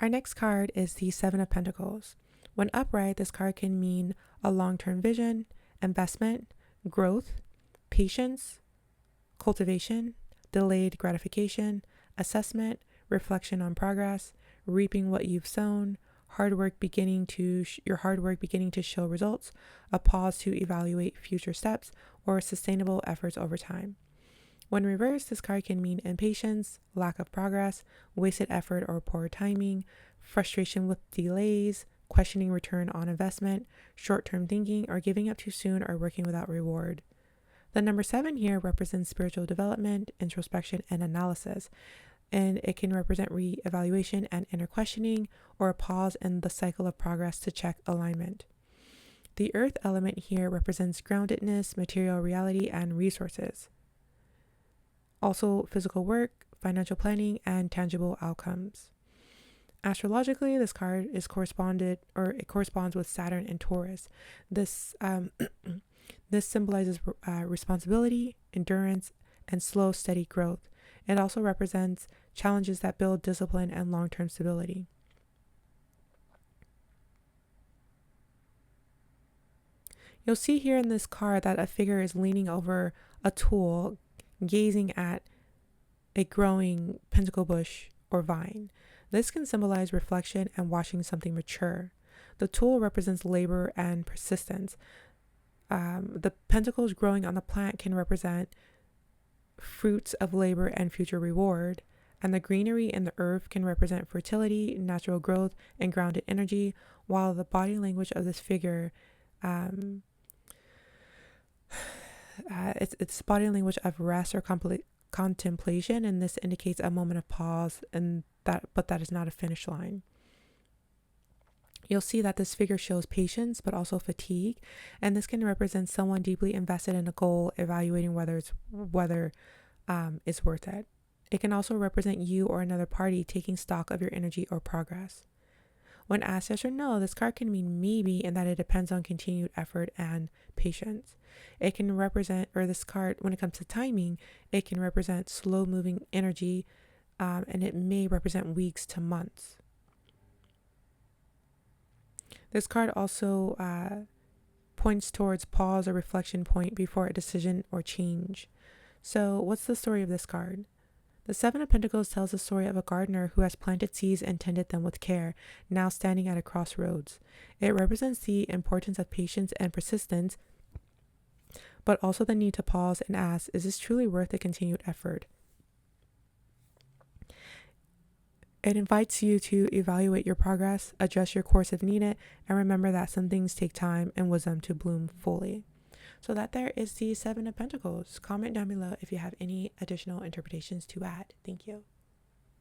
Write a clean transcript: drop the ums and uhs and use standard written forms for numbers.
Our next card is the Seven of Pentacles. When upright, this card can mean a long-term vision, investment, growth, patience, cultivation, delayed gratification, assessment, reflection on progress, reaping what you've sown, your hard work beginning to show results, a pause to evaluate future steps, or sustainable efforts over time. When reversed, this card can mean impatience, lack of progress, wasted effort or poor timing, frustration with delays, questioning return on investment, short-term thinking, or giving up too soon or working without reward. The number 7 here represents spiritual development, introspection, and analysis, and it can represent re-evaluation and inner questioning, or a pause in the cycle of progress to check alignment. The earth element here represents groundedness, material reality, and resources. Also physical work, financial planning, and tangible outcomes. Astrologically, this card is corresponds with Saturn and Taurus. This symbolizes responsibility, endurance, and slow, steady growth. It also represents challenges that build discipline and long-term stability. You'll see here in this card that a figure is leaning over a tool, gazing at a growing pentacle bush or vine. This can symbolize reflection and watching something mature. The tool represents labor and persistence. The pentacles growing on the plant can represent fruits of labor and future reward, and the greenery in the earth can represent fertility, natural growth, and grounded energy, while the body language of this figure it's body language of rest or contemplation, and this indicates a moment of pause, but that is not a finish line. You'll see that this figure shows patience but also fatigue, and this can represent someone deeply invested in a goal, evaluating whether it's worth it. It can also represent you or another party taking stock of your energy or progress. When asked yes or no, this card can mean maybe, in that it depends on continued effort and patience. It can represent, or this card, when it comes to timing, it can represent slow moving energy, and it may represent weeks to months. This card also points towards pause or reflection point before a decision or change. So what's the story of this card? The Seven of Pentacles tells the story of a gardener who has planted seeds and tended them with care, now standing at a crossroads. It represents the importance of patience and persistence, but also the need to pause and ask, is this truly worth the continued effort? It invites you to evaluate your progress, adjust your course if needed, and remember that some things take time and wisdom to bloom fully. So that there is the Seven of Pentacles. Comment down below if you have any additional interpretations to add. Thank you.